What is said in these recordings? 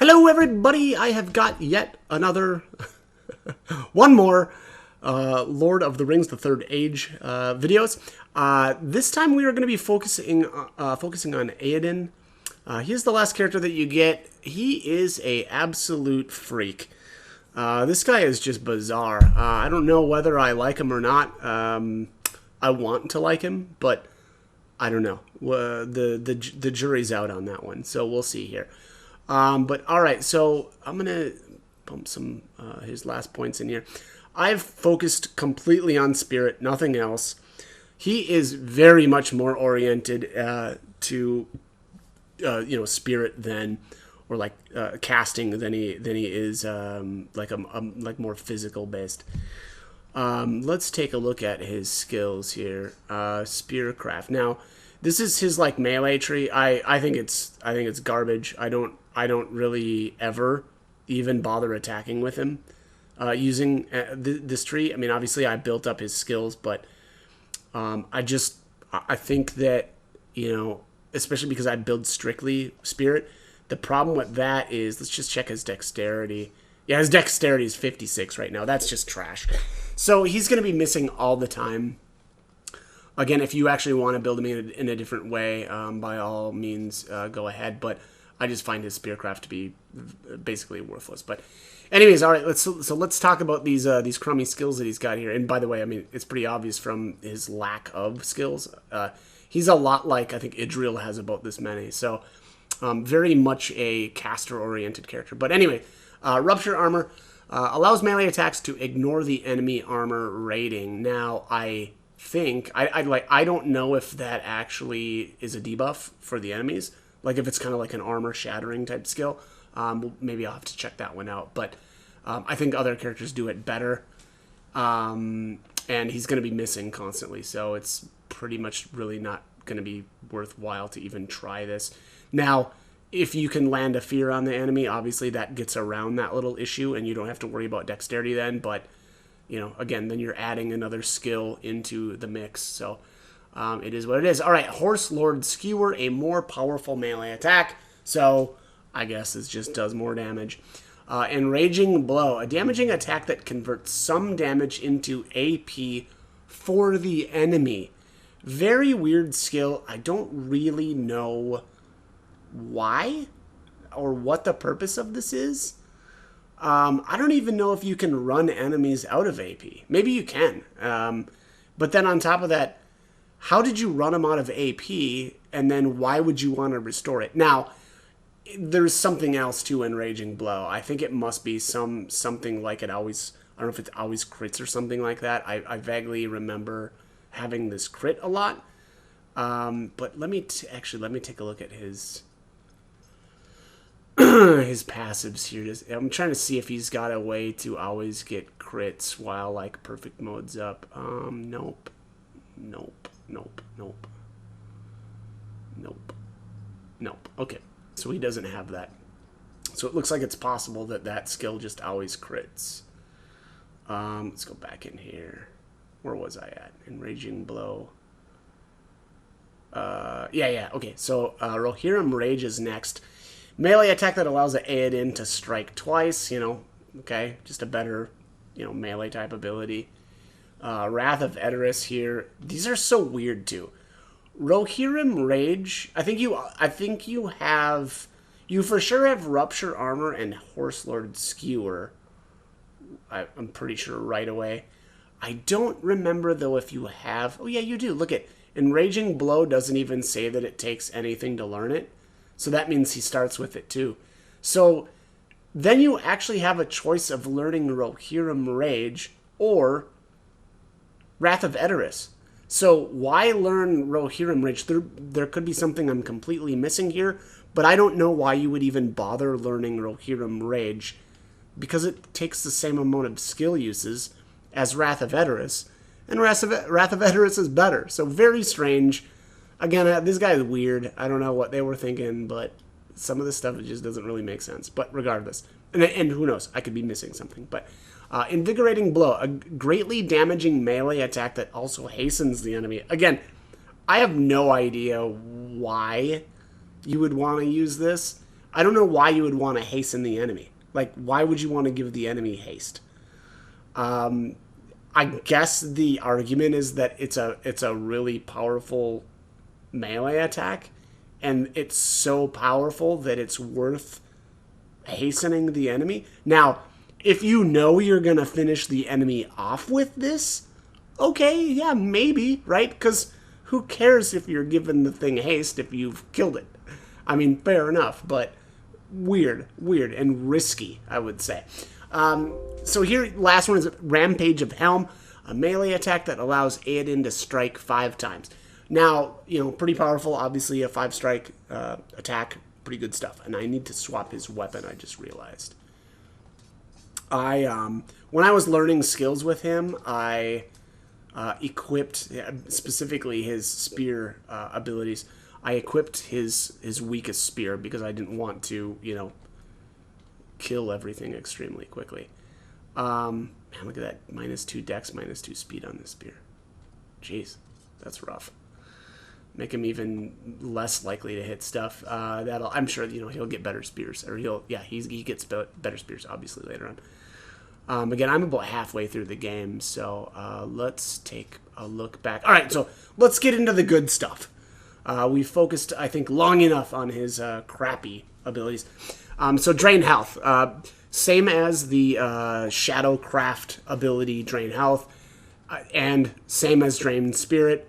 Hello everybody, I have got yet another, one more Lord of the Rings, the Third Age videos. This time we are going to be focusing on Eaoden. He's the last character that you get. He is a absolute freak. This guy is just bizarre. I don't know whether I like him or not. I want to like him, but I don't know. The jury's out on that one, so we'll see here. But all right, so I'm gonna pump some his last points in here. I've focused completely on spirit, nothing else. He is very much more oriented to spirit than, or like casting than he is like more physical based. Let's take a look at his skills here. Spearcraft. Now, this is his like melee tree. I think it's garbage. I don't really ever even bother attacking with him using this tree. I mean, obviously I built up his skills, but I think that, especially because I build strictly spirit, the problem with that is, let's just check his dexterity. Yeah, his dexterity is 56 right now. That's just trash. So he's going to be missing all the time. Again, if you actually want to build him in a different way, by all means, go ahead. But I just find his Spearcraft to be basically worthless. But anyways, all right, let's talk about these crummy skills that he's got here. And by the way, I mean, it's pretty obvious from his lack of skills. He's a lot like, I think Idril has about this many. So very much a caster-oriented character. But anyway, Rupture Armor allows melee attacks to ignore the enemy armor rating. Now, I think I don't know if that actually is a debuff for the enemies. Like if it's kind of like an armor shattering type skill. Maybe I'll have to check that one out. But I think other characters do it better. And he's going to be missing constantly. So it's pretty much really not going to be worthwhile to even try this. Now, if you can land a fear on the enemy, obviously that gets around that little issue. And you don't have to worry about dexterity then. But, again, then you're adding another skill into the mix. So it is what it is. All right, Horse Lord Skewer, a more powerful melee attack. So I guess this just does more damage. Enraging Blow, a damaging attack that converts some damage into AP for the enemy. Very weird skill. I don't really know why or what the purpose of this is. I don't even know if you can run enemies out of AP. Maybe you can. But then on top of that, how did you run them out of AP, and then why would you want to restore it? Now, there's something else to Enraging Blow. I think it must be something like it always, I don't know if it always crits or something like that. I vaguely remember having this crit a lot. But let me take a look at his his passives here. I'm trying to see if he's got a way to always get crits while like perfect mode's up. Nope. Okay, so he doesn't have that. So it looks like it's possible that skill just always crits. Let's go back in here. Where was I at? Enraging Blow. Yeah. Okay, so Rohirrim Rage is next. Melee attack that allows the Eaoden to strike twice. Okay, just a better, melee type ability. Wrath of Edoras here. These are so weird too. Rohirrim Rage. I think you for sure have Rupture Armor and Horse Lord Skewer. I'm pretty sure right away. I don't remember though if you have. Oh yeah, you do. Look at Enraging Blow doesn't even say that it takes anything to learn it. So that means he starts with it too. So then you actually have a choice of learning Rohirrim Rage or Wrath of Edoras. So why learn Rohirrim Rage? There could be something I'm completely missing here, but I don't know why you would even bother learning Rohirrim Rage, because it takes the same amount of skill uses as Wrath of Edoras, and Wrath of Edoras is better. So very strange. Again, this guy is weird. I don't know what they were thinking, but some of this stuff just doesn't really make sense. But regardless, and who knows, I could be missing something. But Invigorating Blow, a greatly damaging melee attack that also hastens the enemy. Again, I have no idea why you would want to use this. I don't know why you would want to hasten the enemy. Like, why would you want to give the enemy haste? I guess the argument is that it's a really powerful melee attack, and it's so powerful that it's worth hastening the enemy. Now, if you know you're going to finish the enemy off with this, okay, yeah, maybe, right? Because who cares if you're given the thing haste if you've killed it? I mean, fair enough, but weird, and risky, I would say. So here, last one is Rampage of Helm, a melee attack that allows Eaoden to strike 5 times. Now, pretty powerful, obviously a 5-strike attack, pretty good stuff. And I need to swap his weapon, I just realized. When I was learning skills with him, I equipped, specifically his spear abilities, I equipped his weakest spear because I didn't want to, kill everything extremely quickly. Man, look at that. -2 dex, -2 speed on this spear. Jeez, that's rough. Make him even less likely to hit stuff. I'm sure, he'll get better spears. Or he gets better spears, obviously, later on. Again, I'm about halfway through the game, so let's take a look back. All right, so let's get into the good stuff. We focused, I think, long enough on his crappy abilities. So Drain Health. Same as the Shadowcraft ability, Drain Health, and same as Drain Spirit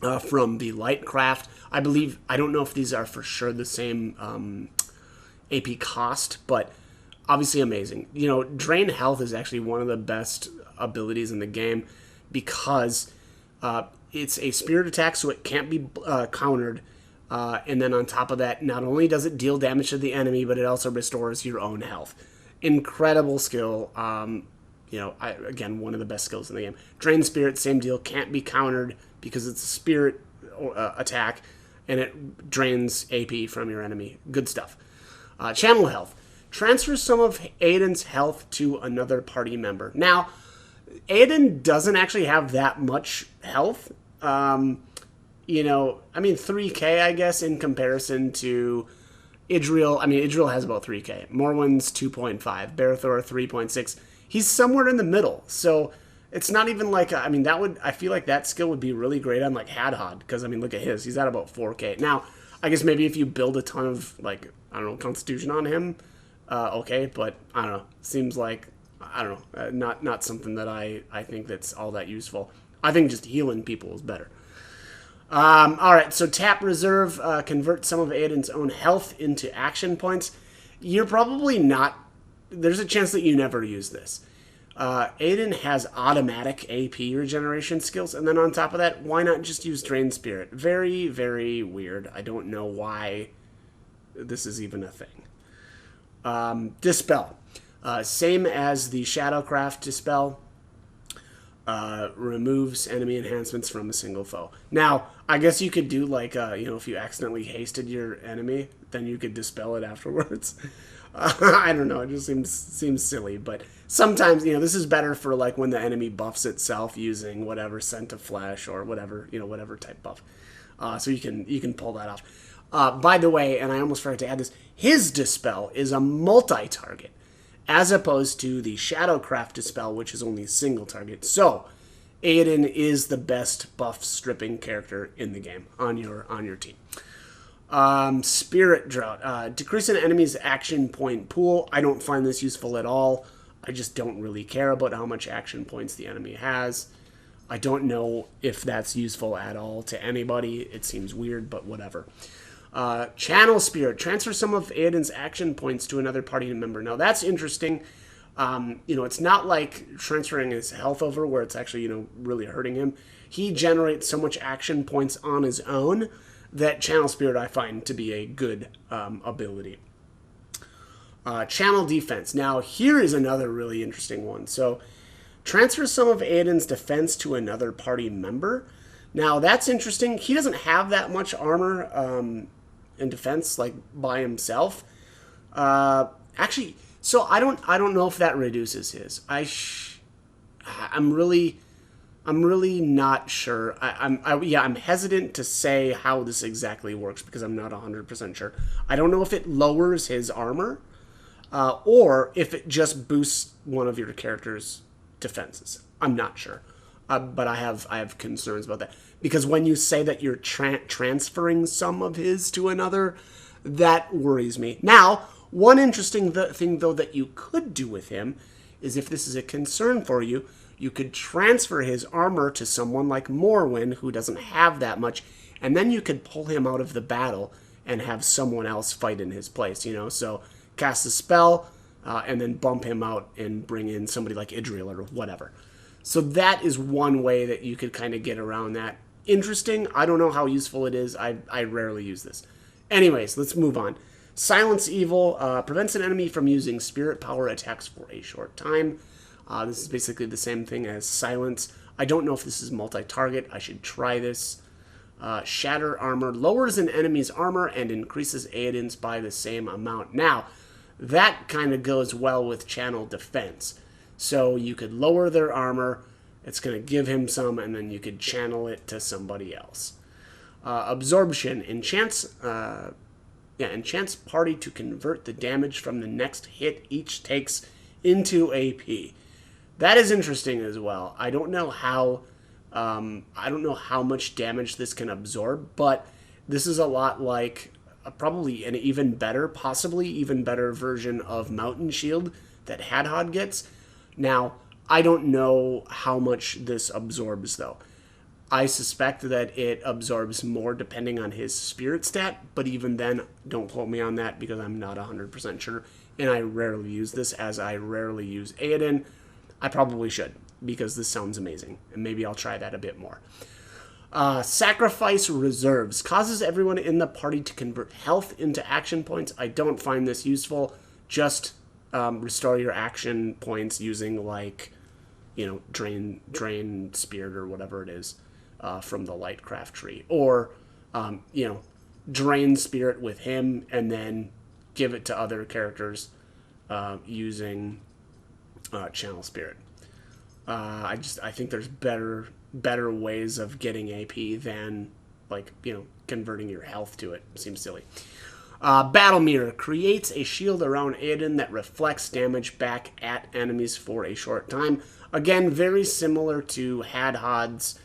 from the Lightcraft. I don't know if these are for sure the same AP cost, but obviously amazing. Drain Health is actually one of the best abilities in the game because it's a spirit attack, so it can't be countered. And then on top of that, not only does it deal damage to the enemy, but it also restores your own health. Incredible skill. Again, one of the best skills in the game. Drain Spirit, same deal, can't be countered because it's a spirit attack, and it drains AP from your enemy. Good stuff. Channel Health. Transfer some of Eaoden's health to another party member. Now, Eaoden doesn't actually have that much health. 3k, I guess, in comparison to Idril. Idril has about 3k. Morwen's 2.5. Barathor 3.6. He's somewhere in the middle. So it's not even like, I feel like that skill would be really great on like Hadhod. Because, look at his. He's at about 4k. Now, I guess maybe if you build a ton of, Constitution on him, okay. But, I don't know. Seems like, not something that I think that's all that useful. I think just healing people is better. Alright, so tap reserve, convert some of Eaoden's own health into action points. You're probably not... There's a chance that you never use this. Eaoden has automatic AP regeneration skills, and then on top of that, why not just use Drain Spirit? Very, very weird. I don't know why this is even a thing. Dispel. Same as the Shadowcraft Dispel. Removes enemy enhancements from a single foe. Now, I guess you could do if you accidentally hasted your enemy, then you could dispel it afterwards. I don't know. It just seems silly, but sometimes this is better for when the enemy buffs itself using whatever Scent of Flesh or whatever type buff. So you can pull that off. By the way, and I almost forgot to add this, his dispel is a multi-target, as opposed to the Shadowcraft Dispel, which is only a single target. So, Eaoden is the best buff stripping character in the game on your team. Spirit Drought. Decrease an enemy's action point pool. I don't find this useful at all. I just don't really care about how much action points the enemy has. I don't know if that's useful at all to anybody. It seems weird, but whatever. Channel Spirit. Transfer some of Eaoden's action points to another party member. Now, that's interesting. It's not like transferring his health over where it's actually, really hurting him. He generates so much action points on his own that Channel Spirit I find to be a good ability. Channel Defense. Now, here is another really interesting one. So, transfer some of Eaoden's defense to another party member. Now, that's interesting. He doesn't have that much armor and defense by himself. Actually, so I don't know if that reduces his. I'm really I'm really not sure. I'm hesitant to say how this exactly works because I'm not 100% sure. I don't know if it lowers his armor or if it just boosts one of your character's defenses. I'm not sure. But I have concerns about that. Because when you say that you're transferring some of his to another, that worries me. Now, one interesting thing, though, that you could do with him is if this is a concern for you, you could transfer his armor to someone like Morwen, who doesn't have that much, and then you could pull him out of the battle and have someone else fight in his place, you know? So cast a spell, and then bump him out and bring in somebody like Idril or whatever. So that is one way that you could kind of get around that. Interesting. I don't know how useful it is. I rarely use this. Anyways, let's move on. Silence Evil prevents an enemy from using spirit power attacks for a short time. This is basically the same thing as Silence. I don't know if this is multi-target. I should try this. Shatter Armor lowers an enemy's armor and increases Eoden's by the same amount. Now, that kind of goes well with Channel Defense. So you could lower their armor, it's going to give him some, and then you could channel it to somebody else. Absorption enchants party to convert the damage from the next hit each takes into AP. That is interesting as well. I don't know how much damage this can absorb, but this is a lot like probably an even better, possibly even better version of Mountain Shield that Hadhod gets. Now, I don't know how much this absorbs, though. I suspect that it absorbs more depending on his spirit stat, but even then, don't quote me on that because I'm not 100% sure, and I rarely use this, as I rarely use Eoden. I probably should, because this sounds amazing, and maybe I'll try that a bit more. Sacrifice Reserves causes everyone in the party to convert health into action points. I don't find this useful. Just restore your action points using, like, you know, drain spirit or whatever it is from the Lightcraft tree, or you know, drain spirit with him and then give it to other characters using channel spirit. I think there's better ways of getting AP than, like, you know, converting your health to it. Seems silly. Battle Mirror creates a shield around Eoden that reflects damage back at enemies for a short time. Again, very similar to Hadhod's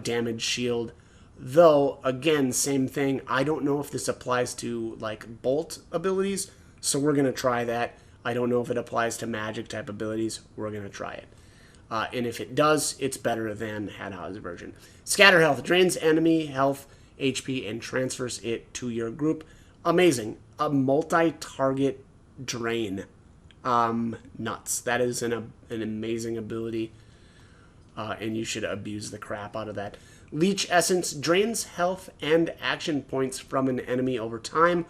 damage shield, though, again, same thing. I don't know if this applies to, like, bolt abilities, so we're going to try that. I don't know if it applies to magic type abilities. We're going to try it. And if it does, it's better than Hadhod's version. Scatter Health drains enemy health, HP, and transfers it to your group. Amazing. A multi-target drain. Nuts. That is an amazing ability, and you should abuse the crap out of that. Leech Essence drains health and action points from an enemy over time.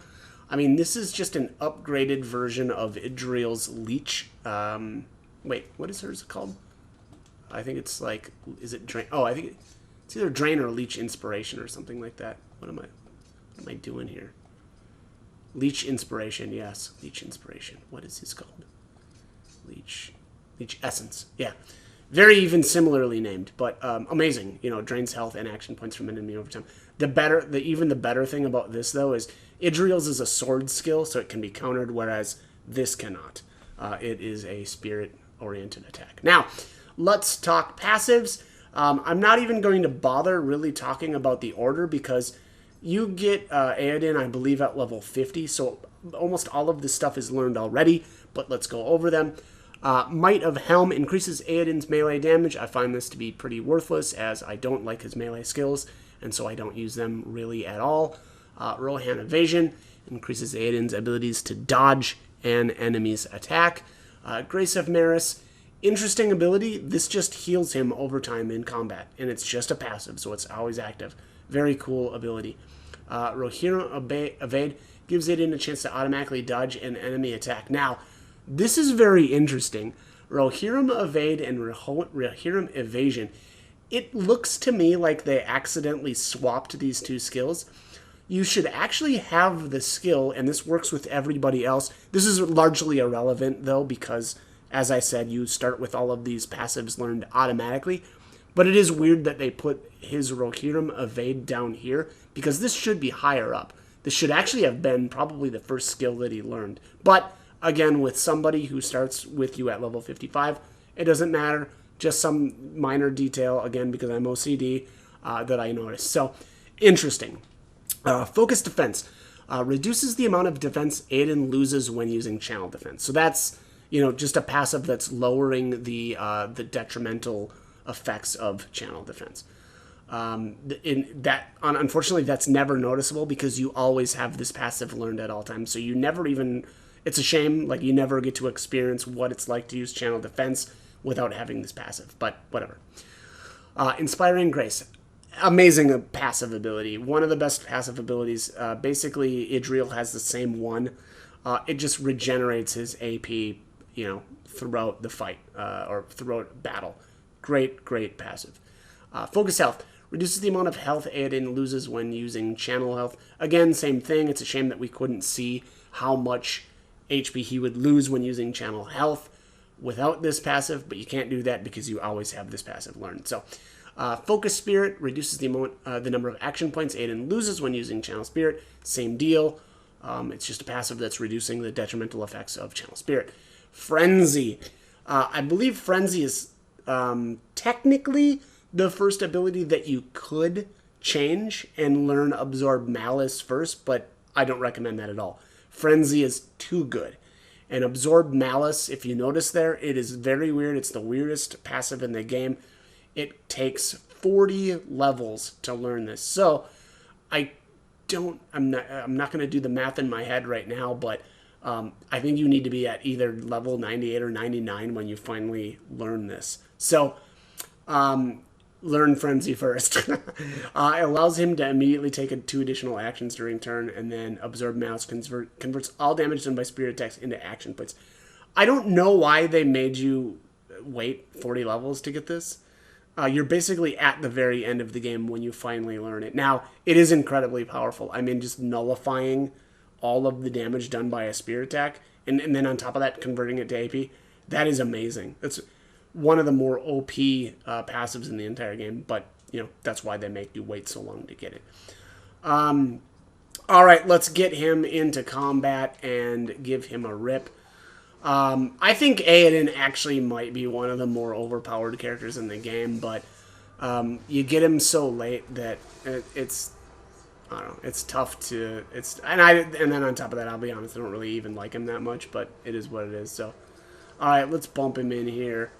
I mean, this is just an upgraded version of Idril's Leech. Wait, what is hers called? I think it's like, is it Drain? Oh, I think it's either Drain or Leech Inspiration or something like that. What am I doing here? Leech Inspiration, yes. Leech Inspiration. What is his called? Leech Essence. Yeah. Very even similarly named, but amazing. You know, drains health and action points from an enemy over time. The better thing about this, though, is Idril's is a sword skill, so it can be countered, whereas this cannot. It is a spirit-oriented attack. Now, let's talk passives. I'm not even going to bother really talking about the order because you get Eoden, I believe, at level 50, so almost all of this stuff is learned already, but let's go over them. Might of Helm increases Eoden's melee damage. I find this to be pretty worthless, as I don't like his melee skills, and so I don't use them really at all. Rohan Evasion increases Eoden's abilities to dodge an enemy's attack. Grace of Maris, interesting ability. This just heals him over time in combat, and it's just a passive, so it's always active. Very cool ability. Rohirrim Evade gives Eoden a chance to automatically dodge an enemy attack. Now, this is very interesting. Rohirrim Evade and Rohirrim Evasion. It looks to me like they accidentally swapped these two skills. You should actually have the skill, and this works with everybody else. This is largely irrelevant, though, because, as I said, you start with all of these passives learned automatically. But it is weird that they put his Rohirrim Evade down here, because this should be higher up. This should actually have been probably the first skill that he learned. But, again, with somebody who starts with you at level 55, it doesn't matter. Just some minor detail, again, because I'm OCD, that I noticed. So, interesting. Focus Defense. Reduces the amount of defense Eaoden loses when using channel defense. So that's, just a passive that's lowering the detrimental effects of channel defense. Unfortunately, that's never noticeable because you always have this passive learned at all times. So you never even, it's a shame, like you never get to experience what it's like to use channel defense without having this passive, but whatever. Inspiring Grace. Amazing passive ability. One of the best passive abilities. Basically, Idril has the same one. It just regenerates his AP, throughout the fight or throughout battle. Great passive. Focus Health. Reduces the amount of health Eaoden loses when using channel health. Again, same thing. It's a shame that we couldn't see how much HP he would lose when using channel health without this passive, but you can't do that because you always have this passive learned. So, Focus Spirit reduces the number of action points Eaoden loses when using Channel Spirit. Same deal. It's just a passive that's reducing the detrimental effects of Channel Spirit. Frenzy. I believe Frenzy is technically the first ability that you could change and learn Absorb Malice first, but I don't recommend that at all. Frenzy is too good. And Absorb Malice, if you notice there, it is very weird. It's the weirdest passive in the game. It takes 40 levels to learn this. So I'm not going to do the math in my head right now, but I think you need to be at either level 98 or 99 when you finally learn this. So learn Frenzy first. It allows him to immediately take 2 additional actions during turn, and then Absorb Malice converts all damage done by spirit attacks into action points. I don't know why they made you wait 40 levels to get this. You're basically at the very end of the game when you finally learn it. Now, it is incredibly powerful. I mean, just nullifying all of the damage done by a spear attack, and then on top of that, converting it to AP, that is amazing. It's one of the more OP passives in the entire game, but, that's why they make you wait so long to get it. All right, let's get him into combat and give him a rip. I think Eaoden actually might be one of the more overpowered characters in the game, but you get him so late that it's I don't know, it's tough to and then on top of that, I'll be honest, I don't really even like him that much, but it is what it is. So, all right, let's bump him in here.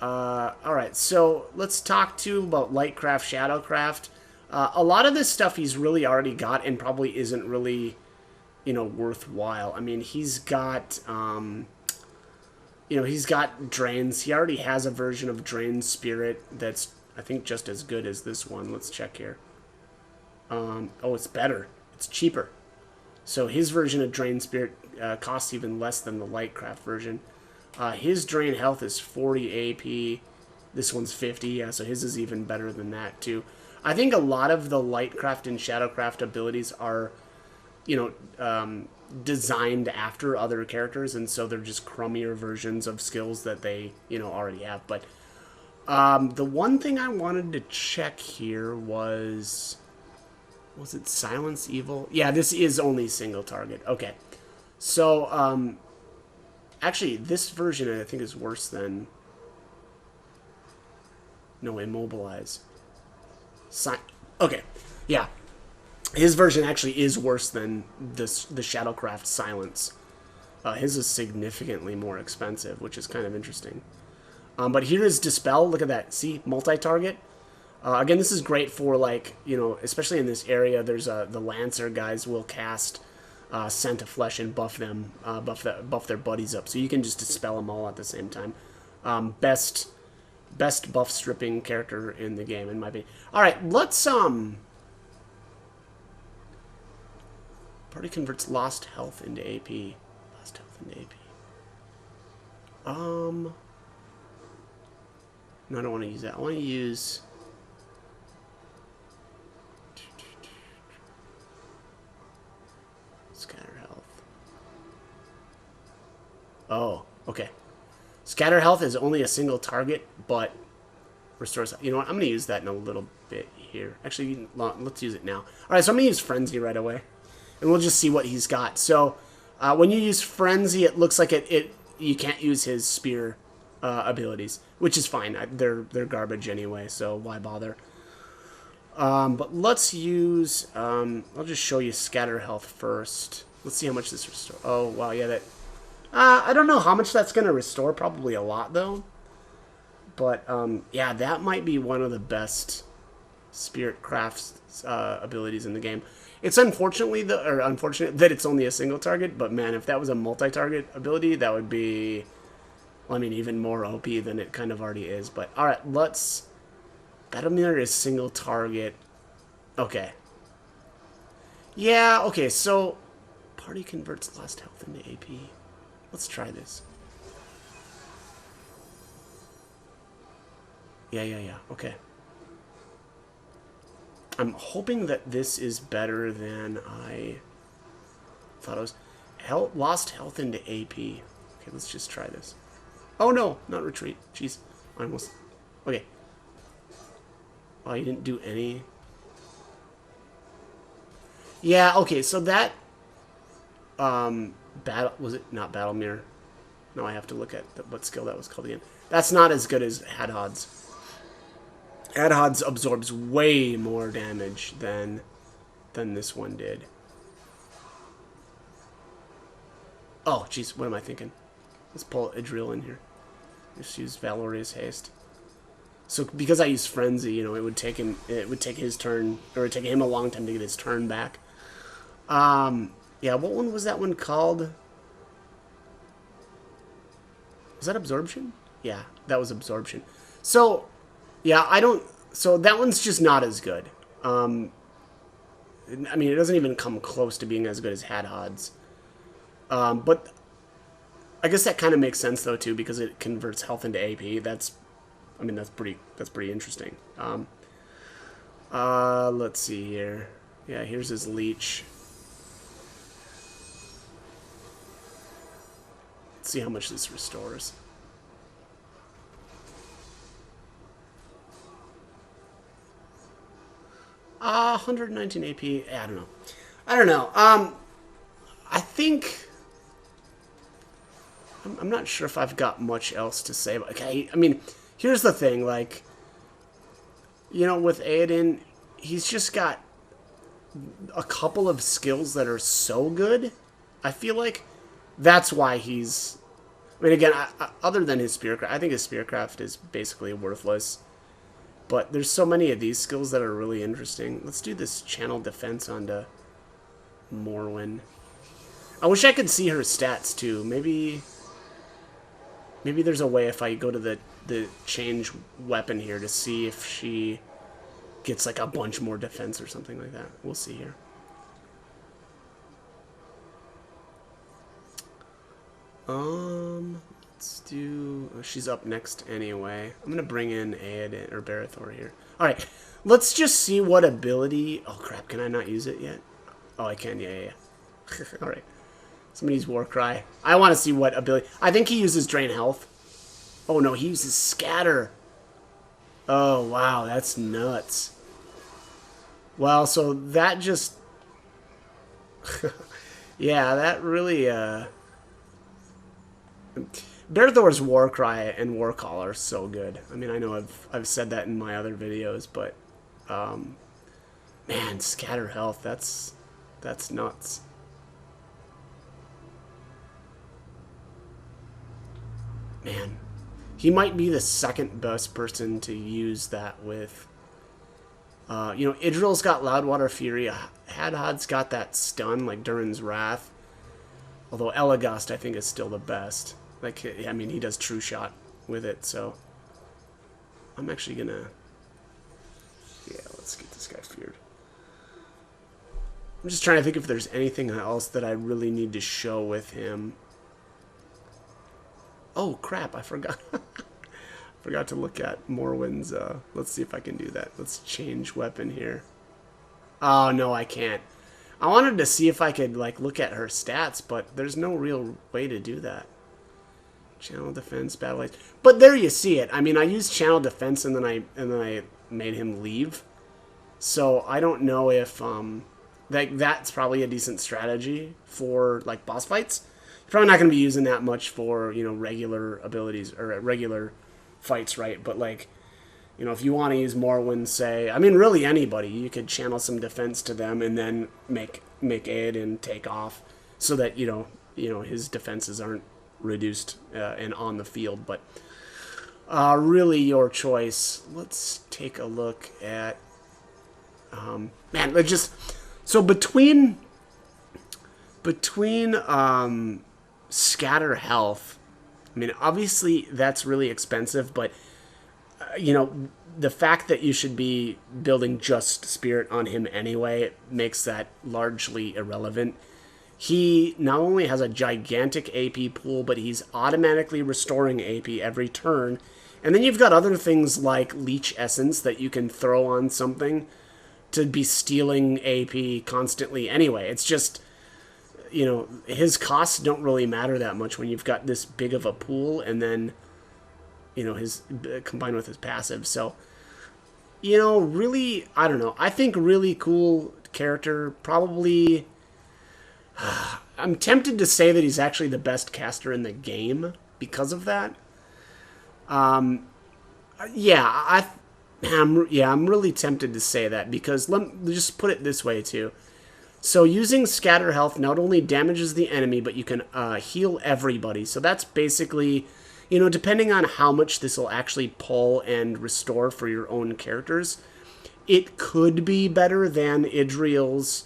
All right, so let's talk about Lightcraft, Shadowcraft. A lot of this stuff he's really already got and probably isn't really worthwhile. I mean, he's got, he's got Drains. He already has a version of Drain Spirit that's, I think, just as good as this one. Let's check here. Oh, it's better. It's cheaper. So his version of Drain Spirit costs even less than the Lightcraft version. His Drain Health is 40 AP. This one's 50. Yeah, so his is even better than that, too. I think a lot of the Lightcraft and Shadowcraft abilities are designed after other characters, and so they're just crummier versions of skills that they, already have. But the one thing I wanted to check here was it Silence Evil? Yeah, this is only single target. Okay. So, actually, this version I think is worse than... No, Immobilize. Okay. Yeah. His version actually is worse than the Shadowcraft Silence. His is significantly more expensive, which is kind of interesting. But here is Dispel. Look at that. See? Multi-target. Again, this is great for, like, especially in this area, there's the Lancer guys will cast Scent of Flesh and buff them, buff their buddies up. So you can just Dispel them all at the same time. Best buff stripping character in the game, in my opinion. All right, let's... Party converts lost health into AP. Lost health into AP. No, I don't want to use that. I want to use... Scatter health. Oh, okay. Scatter health is only a single target, but Restores. You know what? I'm going to use that in a little bit here. Actually, let's use it now. All right, so I'm going to use Frenzy right away. And we'll just see what he's got. So, when you use Frenzy, it looks like you can't use his spear abilities, which is fine. They're garbage anyway, so why bother? But let's use... I'll just show you Scatter Health first. Let's see how much this restores. Oh, wow, yeah, that... I don't know how much that's going to restore. Probably a lot, though. But, yeah, that might be one of the best Spearcraft abilities in the game. It's unfortunate that it's only a single target, but man, if that was a multi-target ability, that would be, well, I mean, even more OP than it kind of already is. But, alright, let's... Battlemeter is single target. Okay. Yeah, okay, so... Party converts lost health into AP. Let's try this. Yeah, okay. I'm hoping that this is better than I thought it was. Lost health into AP. Okay, let's just try this. Oh no, not retreat. Jeez, I almost... Okay. Oh, you didn't do any... Yeah, okay, so that... Was it not Battle Mirror? No, I have to look at what skill that was called again. That's not as good as Hadhod's. Hadhod's absorbs way more damage than this one did. Oh, jeez, what am I thinking? Let's pull Idril in here. Just use Valorious Haste. So because I use Frenzy, you know, it would take his turn, or it would take him a long time to get his turn back. Yeah, what one was that one called? Was that Absorption? Yeah, that was Absorption. So, yeah, so that one's just not as good. I mean, it doesn't even come close to being as good as Hadhod's. But I guess that kind of makes sense though too, because it converts health into AP. That's pretty interesting. Let's see here. Yeah, here's his leech. Let's see how much this restores. 119 AP. I don't know. I think... I'm not sure if I've got much else to say. But, okay, I mean, here's the thing. Like, you know, with Eaoden, he's just got a couple of skills that are so good. I feel like that's why he's... I mean, again, other than his Spearcraft, I think his Spearcraft is basically worthless. But there's so many of these skills that are really interesting. Let's do this Channel Defense onto Morwen. I wish I could see her stats, too. Maybe there's a way if I go to the change weapon here to see if she gets, like, a bunch more defense or something like that. We'll see here. Let's do... she's up next anyway. I'm gonna bring in Eaoden, or Barathor here. Alright, let's just see what ability... Oh, crap, can I not use it yet? Oh, I can, yeah. Alright. Somebody's Warcry. I want to see what ability... I think he uses Drain Health. Oh, no, he uses Scatter. Oh, wow, that's nuts. Well, so that just... yeah, that really, Barathor's Warcry and Warcall are so good. I mean, I know I've said that in my other videos, but man, Scatter Health, that's nuts. Man, he might be the second best person to use that with. You know, Idril's got Loudwater Fury. Hadhod's got that stun, like Durin's Wrath. Although Elagast, I think, is still the best. Like, I mean, he does True Shot with it, so... I'm actually gonna... Yeah, let's get this guy feared. I'm just trying to think if there's anything else that I really need to show with him. Oh, crap, I forgot. Forgot to look at Morwen's, let's see if I can do that. Let's change weapon here. Oh, no, I can't. I wanted to see if I could, like, look at her stats, but there's no real way to do that. Channel defense, battle ace. But there you see it. I mean, I used channel defense and then I made him leave. So I don't know if that's probably a decent strategy for like boss fights. You're probably not going to be using that much for, you know, regular abilities or regular fights, right? But like, you know, if you want to use Morrowind, say, I mean, really anybody, you could channel some defense to them and then make Eaoden take off so that, you know, his defenses aren't reduced and on the field. But really your choice. Let's take a look at, man, let's just, so between scatter health, I mean, obviously that's really expensive, but you know, the fact that you should be building just spirit on him anyway makes that largely irrelevant. He not only has a gigantic AP pool, but he's automatically restoring AP every turn. And then you've got other things like Leech Essence that you can throw on something to be stealing AP constantly anyway. It's just, you know, his costs don't really matter that much when you've got this big of a pool and then, you know, his combined with his passive. So, you know, really, I don't know. I think really cool character. Probably, I'm tempted to say that he's actually the best caster in the game because of that. Yeah, I'm really tempted to say that because let me just put it this way too. So using scatter health not only damages the enemy, but you can heal everybody. So that's basically, you know, depending on how much this will actually pull and restore for your own characters, it could be better than Idriel's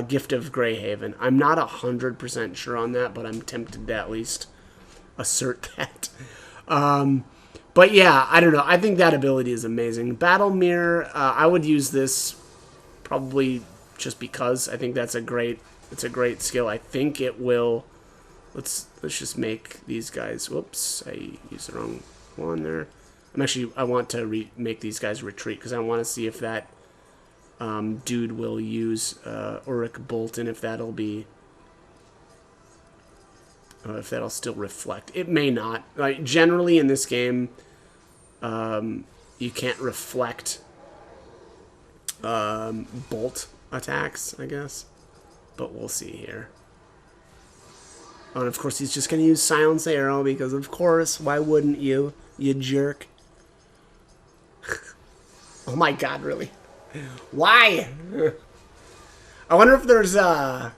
Gift of Greyhaven. I'm not 100% sure on that, but I'm tempted to at least assert that. But yeah, I don't know. I think that ability is amazing. Battle Mirror, I would use this probably just because I think it's a great skill. I think it will. Let's just make these guys. Whoops, I used the wrong one there. I want to make these guys retreat because I want to see if that dude will use Ulrich Bolton, if that'll be. If that'll still reflect. It may not. Like, generally in this game, you can't reflect bolt attacks, I guess. But we'll see here. Oh, and of course he's just going to use Silence Arrow because, of course, why wouldn't you, you jerk? Oh my god, really? Why? I wonder if there's oh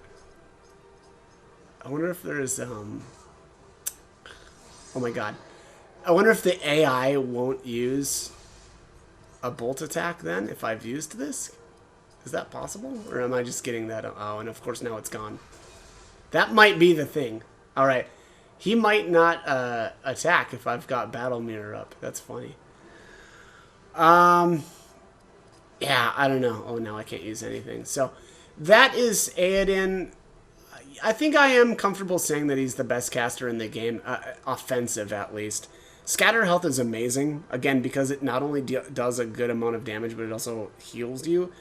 my god. I wonder if the AI won't use a bolt attack then, if I've used this? Is that possible? Or am I just getting that? Oh, and of course now it's gone. That might be the thing. Alright. He might not attack if I've got Battle Mirror up. That's funny. Yeah, I don't know. Oh, no, I can't use anything. So, that is Eaoden. I think I am comfortable saying that he's the best caster in the game. Offensive, at least. Scatter health is amazing. Again, because it not only does a good amount of damage, but it also heals you.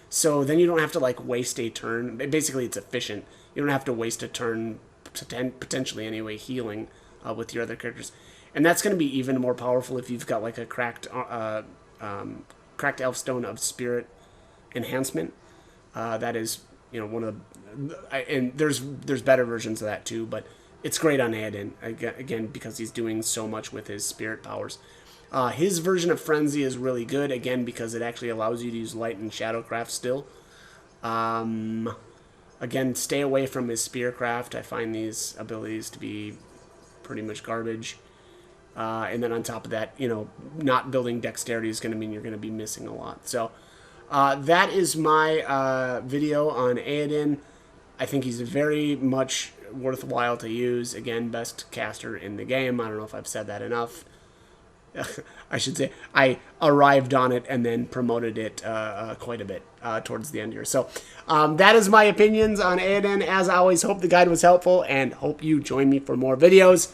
So, then you don't have to, like, waste a turn. Basically, it's efficient. You don't have to waste a turn, potentially anyway, healing with your other characters. And that's going to be even more powerful if you've got, like, a cracked Elfstone of Spirit enhancement. That is, you know, one of the... and there's better versions of that, too, but it's great on Adan, again, because he's doing so much with his spirit powers. His version of Frenzy is really good, again, because it actually allows you to use Light and Shadowcraft still. Again, stay away from his Spearcraft. I find these abilities to be pretty much garbage. And then on top of that, you know, not building dexterity is going to mean you're going to be missing a lot. So that is my video on Eaoden. I think he's very much worthwhile to use. Again, best caster in the game. I don't know if I've said that enough. I should say I arrived on it and then promoted it quite a bit towards the end here. So that is my opinions on Eaoden. As always, hope the guide was helpful and hope you join me for more videos.